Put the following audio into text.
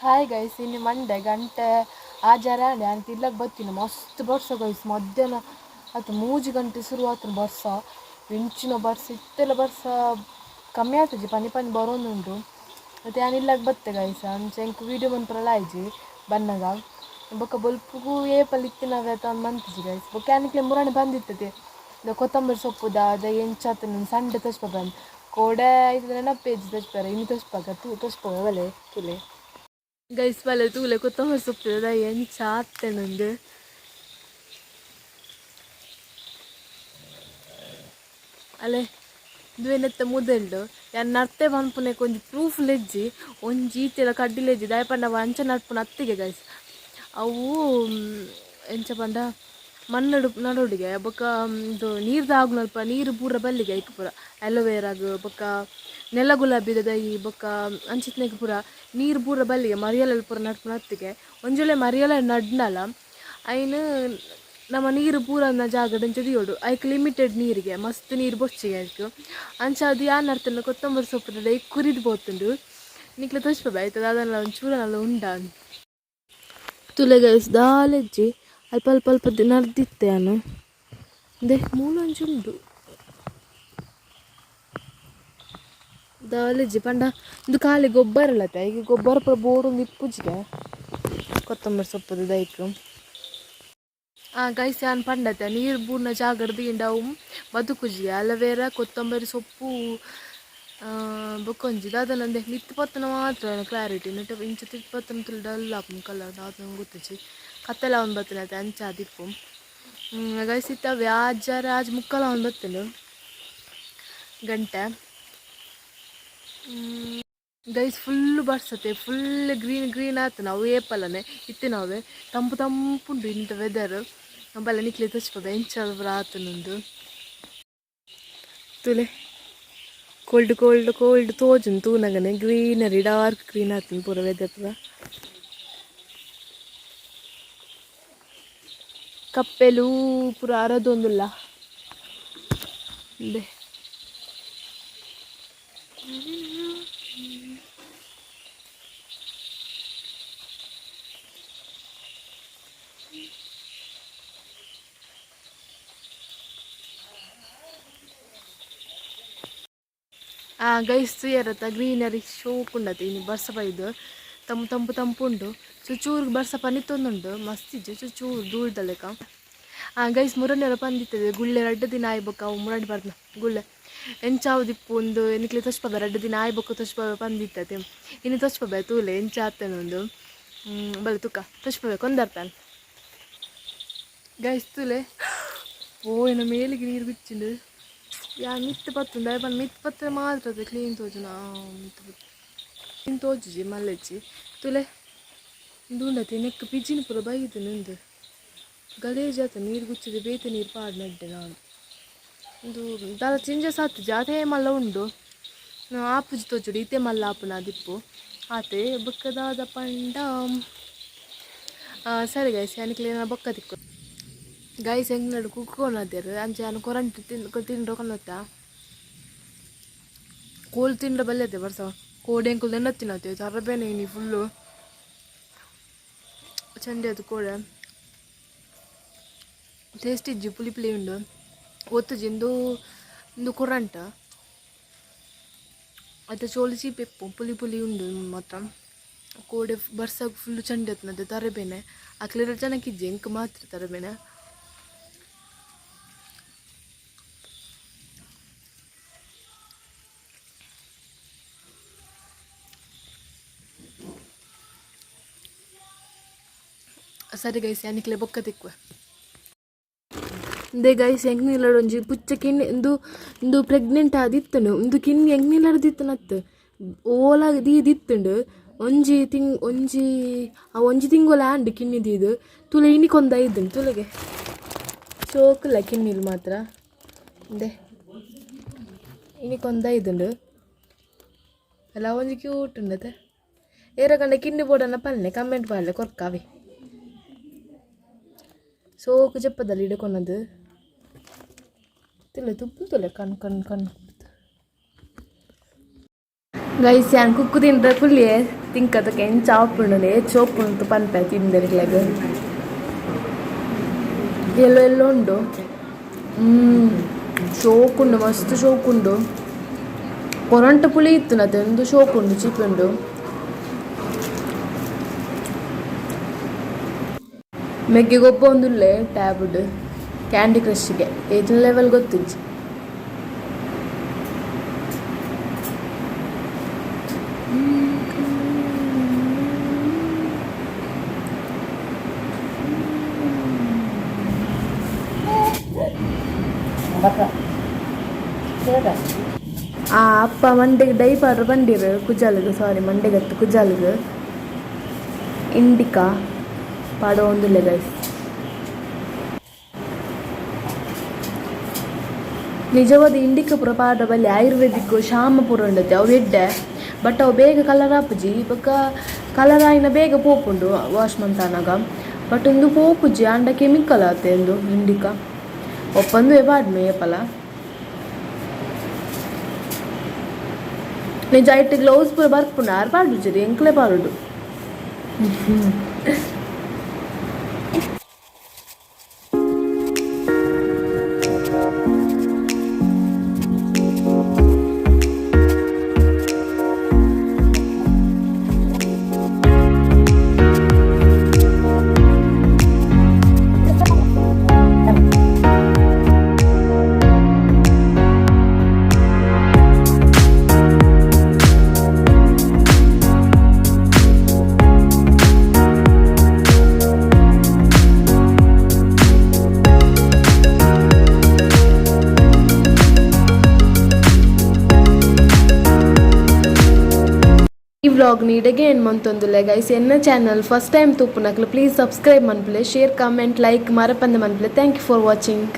hi guys ಇನ್ನು ಮಂಡೆ ಗಂಟೆ ಆಜಾರಾಣೆ ಅಂತ ಇಲ್ಲಕ್ಕೆ ಬರ್ತೀನಿ ಮಸ್ತ್ ಬರ್ಸ ಗೈಸ್ ಮಧ್ಯಾಹ್ನ ಅದು 3 ಗಂಟೆ ಶುರು ಆತನು ಬರ್ಸ ಇಂಚಿನ ಬರ್ಸ ಇತ್ತೆಲ್ಲ ಬರ್ಸ ಕಮ್ಮಿ ಆಗ್ತದೆ ಪನಿ ಪನಿ ಬರೋನುಂಟು ಮತ್ತು ನಾನು ಇಲ್ಲಕ್ಕೆ ಬತ್ತೆ ಗೈಸ್ ಅಂಚೆ ವೀಡಿಯೋ ಬಂದ್ಪರಲ್ಲ ಆಯ್ಜಿ ಬನ್ನಗ ಬೊಕ್ಕ ಬೊಲ್ಪುಗೂ ಏಪಲ್ಲಿ ಇತ್ತಿನವೆ ಅಂತ ಮಂತಿಜಿ ಗೈಸ್ ಬೊಕ್ಕ ಯಾನಿಕ್ಲೆ ಮುರಾಣಿ ಬಂದಿರ್ತದೆ ಕೊತ್ತಂಬರಿ ಸೊಪ್ಪುದ ಅದ ಎಂಚಾತ ಸಂಡೆ ತೋಚ್ಪ ಬಂದು ಕೋಡೆ ಐದು ನೆನಪೇಜಿ ತೋಚ್ಪಾರ ಇನ್ನು ತೋಚ್ಪಾಗ ತೋಚ್ಪೋಗ ಬಲೆ ತುಲೆ ಗೈಸ್ ಬಲೆ ತೂಲೆ ಕೊತ್ತಂಬರಿ ಸೊಪ್ಪು ಎಂಚ ಆತ್ತೇನೊಂದು ಅಲ್ಲೇ ದ್ವೇನೆತ್ತ ಮುದಲ್ಡು ಯಾರು ನರ್ತೆ ಬಂದ್ಪುನೆ ಕೊಂಚ ಪ್ರೂಫ್ ಲೆಜ್ಜಿ ಒಂಜಿ ಈತೆಲ್ಲ ಕಡ್ಡಿ ಲೆಜ್ಜಿ ದಯಪಂಡ ಅಂಚ ನಡ್ಪುನ ಅತ್ತಿಗೆ ಗೈಸ್ ಅವು ಎಂಚ ಪಂಡ ಮಣ್ಣಡು ನಡೋಡಿಗೆ ಬೊಕ್ಕ ಇದು ನೀರ್ದು ಆಗು ಅಲ್ಪ ನೀರು ಪೂರ ಬಲ್ಲಿಗೆ ಐಕ್ ಪೂರ ಅಲೋವೇರಾಗು ಬೊಕ್ಕ ನೆಲ ಗುಲಾಬಿದ ದೈ ಬೊಕ್ಕ ಅಂಚಿತ್ನೆಗ್ ಪೂರ ನೀರು ಪೂರ ಬಲ್ಲಿಗೆ ಮರಿಯಲೆಲ್ಲ ಪೂರ ನಡ್ಪುನ ಅತ್ತಿಗೆ ಒಂಜೊಲೆ ಮರಿಯಲ ನಡ್ನಲ ಐನು ನಮ್ಮ ನೀರು ಪೂರನ ಜಾಗದಂಚ ದಿಯೋಡು ಐಕ್ ಲಿಮಿಟೆಡ್ ನೀರಿಗೆ ಮಸ್ತ್ ನೀರು ಬೊಚ್ಚಿಗೆ ಆಯ್ತು ಅಂಚ ಅದು ಯಾರು ನಡ್ತಲ್ಲ ಕೊತ್ತಂಬರಿ ಸೊಪ್ಪು ಐಕ್ ಕುರಿದು ಬೋತುಂಡು ನಿಕ್ಲೆ ತೋಚ್ಪಬ ಆಯ್ತದ ಅದನ್ನೆಲ್ಲ ಒಂಚೂರನೆಲ್ಲ ಉಂಡ ತುಲೆ ಗೈಸ್ ದಾಲೆಜ್ಜಿ ಅಲ್ಪ ಅಲ್ಪ ಅಲ್ಪ ನಡ್ದಿತ್ತೆ ನಾನು ದೇ ಮೂಲೊಂಜುಂಡು ದಾಲೆಜ್ಜಿ ಪಂಡ ಇದು ಖಾಲಿ ಗೊಬ್ಬರ ಇಲ್ಲತ್ತೆ ಈಗ ಗೊಬ್ಬರ ಪೂರ ಬೋಡೊಂದು ಇಪ್ಪುಜಿಗೆ ಕೊತ್ತಂಬರಿ ಸೊಪ್ಪುದು ದೈಕು ಗೈಸ್ ಯಾನ್ ಪಂಡತೆ ನೀರು ಬೂರ್ನ ಜಾಗಡ್ದು ಇಂಡವು ಬದುಕುಜಿ ಅಲವೇರ ಕೊತ್ತಂಬರಿ ಸೊಪ್ಪು ಬೊಕ್ಕೊಂಜಿ ದಾದನಂದೆ ಮಿತ್ತು ಪತ್ತನ ಮಾತ್ರ ಕ್ಲಾರಿಟಿ ನೆಟ್ ಇಂಚ ತಿಪ್ಪತ್ತನ ತುಲ್ ಡಲ್ ಆಪುನು ಕಲರ್ ದಾದ ಗೊತ್ತಿಚ್ಚಿ ಕತ್ತೆಲ ಅವ್ನು ಬತ್ತನೈತೆ ಅಂಚ ದಿಪ್ಪು ಗೈಸ್ ಇತ್ತ ವ್ಯಾಜಾರ ಆಜ್ ಮುಕ್ಕಲ ಅವ್ನು ಬತ್ತನು ಗಂಟೆ ಗೈಸ್ ಫುಲ್ಲು ಬರ್ಸತ್ತೆ ಫುಲ್ ಗ್ರೀನ್ ಗ್ರೀನ್ ಆಯ್ತು ನಾವು ಏಪಲ್ಲನೆ ಇತ್ತಿನವೆ ತಂಪು ತಂಪುಂಡು ಇಂಥ ವೆದರ್ ಬಲ್ಲ ನಿಕ್ಲೆ ತಚ್ಪಬ ಎಂಚ ಆತನೊಂದು ತುಲೆ ಕೋಲ್ಡ್ ಕೋಲ್ಡ್ ಕೋಲ್ಡ್ ತೋಜುನ್ ತೂನಗನೆ ಗ್ರೀನರಿ ಡಾರ್ಕ್ ಗ್ರೀನ್ ಆತನ ಪೂರ ವೆದರ್ ಪೂರ ಕಪ್ಪೆಲು ಪೂರ ಅರದೊಂದುಲ್ಲ ದೇ ಗೈಸ್ ತುಯರತ್ತ ಗ್ರೀನರಿ ಶೋಕುಂಡತೆ ಇನ್ನು ಬರ್ಸ ಬೈದು ತಂಪು ತಂಪು ತಂಪುಂಡು ಚೂರು ಬರ್ಸ ಪನಿತ್ತೊಂದುಂಡು ಮಸ್ತಿಜ್ಜು ಚೂರು ಧೂಳ್ದಲೆಕ ಗೈಸ್ ಮುರಣ್ಯರ ಪಂದಿತ್ತದೆ ಗುಳ್ಳೆ 2 ದಿನ ಆಯ್ಬೊಕ್ಕ ಅವು ಮುರಣ್ಯ ಬರ್ನ ಗುಳ್ಳೆ ಎಂಚಾವು ದಿಪ್ಪು ಒಂದು ಎನಿಕ್ಲೆ ತೊಚ್ಪಬ 2 ದಿನ ಆಯ್ಬೊಕ್ಕ ತೊಚ್ಪಬ ಪಂದಿತ್ತತೆ ಇನ್ನು ತೊಚ್ಪಬ ತೂಲೆ ಎಂಚ ಆತನೊಂದು ಬಲೆ ತುಕ್ಕ ತೊಚ್ಪಬ ಕೊಂದರ್ತಾನೆ ಗೈಸ್ ತೂಲೆ ಏನೋ ಮೇಲಿಗೆ ನೀರು ಬಿಚ್ಚಿಂಡು ಯಾ ಮಿತ್ತು ಪತ್ತು ದಯಪಂದು ಮಿತ್ತು ಪತ್ರ ಮಾತ್ರ ಅದು ಕ್ಲೀನ್ ತೋಜುನ ಮಿತ್ತು ಪತ್ತು ಕ್ಲೀನ್ ತೋಜುಜಿ ಮಲ್ಲೆಜ್ಜಿ ತುಲೆ ದುಂಡತಿ ನೆಕ್ ಪಿಜಿನ ಪೂರ ಬೈದು ನಿಂದು ಗಲೇಜಾತ ನೀರು ಗುಚ್ಚಿದೆ ಬೇತೆ ನೀರು ಪಾಡು ನಡ್ಡೆ ನಾನು ಇದು ದಾದ ಚೇಂಜಸ್ ಆಗ್ತದೆ ಅದೇ ಮಲ್ಲ ಉಂಡು ಆಪುಜಿ ತೋಜುಡು ಇತ್ತೆ ಮಲ್ಲ ಆಪುನ ದಿಪ್ಪು ಆತೆ ಬೊಕ್ಕದಾದ ಪಂಡ ಸರಿ ಗೈಸ್ ಯಾನಿಕ್ಲೆ ಬೊಕ್ಕ ತಿಕ್ಕು ಗೈಸ್ ಹೆಂಗೆ ನಡು ಕುಕ್ಕೊನದೇರು ಅಂಚೆ ನಾನು ಕೊರಂಟ್ ತಿಂಡ್ರೆ ಕೊನತ್ತ ಕೋಲ್ ತಿಂಡ್ರೆ ಬಲ್ಲೈತೆ ಬರ್ಸ ಕೋಡೆ ಅಂಕುಲ್ ನೆನತ್ತಿನತ್ತೆ ತರಬೇನೆ ನೀ ಫುಲ್ಲು ಚಂಡೆ ಅದು ಕೋಡೆ ಟೇಸ್ಟ್ ಇಜ್ಜಿ ಪುಳಿ ಪುಳಿ ಉಂಡು ಒತ್ತುಜಿ ಇಂದು ಕೊರಂಟ ಅದು ಚೋಳಿಸಿ ಪೆಪ್ಪು ಪುಳಿ ಪುಳಿ ಉಂಡು ಮಾತ್ರ ಕೋಡೆ ಬರ್ಸಾಗ ಫುಲ್ಲು ಚಂಡೆ ಆತನದೆ ತರಬೇನೆ ಅಕ್ಲೆರ ಜನಕ್ಕಿಜ್ಜಿ ಎಂಕ್ ಮಾತ್ರ ತರಬೇನೆ ಸರಿ ಗೈಸ್ ಯಾನಿಕ್ಲೆ ಬೊಕ್ಕ ತಿಕ್ಕುವ ದೇ ಗೈಸ್ ಹೆಂಗೆ ನಿಲ್ಲಡು ಒಂಜಿ ಪುಚ್ಚ ಕಿಣ್ಣಿ ಇಂದು ಪ್ರೆಗ್ನೆಂಟ್ ಆದಿತ್ತನು ಇಂದು ಕಿಣ್ಣಿ ಹೆಂಗೆ ನಿಲ್ಲಡ್ದಿತ್ತನತ್ತು ಓಲಾಗ ದಿತ್ತುಂಡು ಒಂಜಿ ತಿಂಗೋಲ ಆಂಡು ಕಿಣ್ಣಿ ದೀದು ತುಲೆ ಇನಿಕೊಂದ ಇದ್ದನು ತುಲೆಗೆ ಸೋಕಲ್ಲ ಕಿಣ್ಣಿಲ್ ಮಾತ್ರ ದೇ ಇನಿಕೊಂದ ಇದ್ದುಂಡು ಅಲ್ಲ ಒಂಜಿ ಕ್ಯೂಟ್ ಉಂಡತೆ ಏರಕಂಡ ಕಿಣ್ಣಿ ಬೋಡನ್ನ ಪಲ್ಲೆ ಕಮೆಂಟ್ ಪಾಡ್ಲೆ ಕೊರ್ಕಾವೆ ಸೋಕು ಜಪ್ಪದಲ್ಲಿ ಹಿಡ್ಕೊಳದು ತಿಲ್ಲ ತುಪ್ಪು ತುಲೆ ಕಣ್ಣು ಗೈಸ್ ಯಾನ್ ಕುಕ್ಕು ತಿಂದ್ರೆ ಕುಲ್ಲಿಯೇ ತಿಂಕದಕ್ಕೆ ಏನು ಚಾಪುಂಡನೆ ಚೋಪುಂಟು ಪನ್ಪೆ ತಿಂದರಿಗ್ಲಾಗ ಎಲ್ಲೋ ಉಂಡು ಶೋಕುಂಡು ಮಸ್ತ್ ಶೋಕುಂಡು ಕೊರಂಟ ಪುಳಿ ಇತ್ತು ಅದೊಂದು ಶೋಕುಂಡು ಚೀಪುಂಡು ಮೆಗ್ಗೆ ಗೊಬ್ಬ ಒಂದುಲ್ಲೆ ಟ್ಯಾಬ್ಡ್ ಕ್ಯಾಂಡಿ ಕ್ರಶ್ಗೆ 8 ಲೆವೆಲ್ ಗೊತ್ತಿಜ್ಜಿ ಆ ಅಪ್ಪ ಮಂಡೆಗೆ ಡೈಪರ್ ಬಂದಿರು ಕುಜಾಲಿಗೆ ಸಾರಿ ಮಂಡೆಗತ್ತು ಕುಜಾಲಿಗೆ ಇಂಡಿಕಾ ಪಾಡೋ ಒಂದಿಲ್ಲ ಗೈಸ್ ನಿಜವಾದ ಇಂಡಿಕಾ ಪುರ ಪಾಡ ಬಲ್ಲಿ ಆಯುರ್ವೇದಿಕ್ ಶಾಮ ಪುರ ಉಂಡತೆ ಅವು ಎಡ್ಡೆ ಬಟ್ ಅವು ಬೇಗ ಕಲರ್ ಆಪುಜಿ ಬೊಕ್ಕ ಕಲರ್ ಆಯ್ನ ಬೇಗ ಪೋಪುಂಡು ವಾಶ್ ಮಂತಾನಾಗ ಬಟ್ ಒಂದು ಪೋಪುಜಿ ಅಂಡ ಕೆಮಿಕಲ್ ಆತೆ ಒಂದು ಇಂಡಿಕಾ ಒಪ್ಪಂದು ಬಾಡ್ಮೆ ಏಪಲ ನಿಜ ಐಟ್ ಗ್ಲೌಸ್ ಪೂರ ಬರ್ಪುಂಡು ಆರು ಪಾಡು ಜರಿ ಎಂಕ್ಲೆ ಪಾಡುಡು ಈ ವ್ಲಾಗ್ ನೀಡೆಗೆ ಏನು ಮಂತೊಂದುಲ್ಲೆ ಗೈಸ್ ಎನ್ನ ಚಾನಲ್ ಫಸ್ಟ್ ಟೈಮ್ ತೂಪುನಕ್ಲು ಪ್ಲೀಸ್ ಸಬ್ಸ್ಕ್ರೈಬ್ ಮನ್ಪುಲೆ ಶೇರ್ ಕಾಮೆಂಟ್ ಲೈಕ್ ಮರಪಂದ ಮನ್ಪುಲೆ ಥ್ಯಾಂಕ್ ಯು ಫಾರ್ ವಾಚಿಂಗ್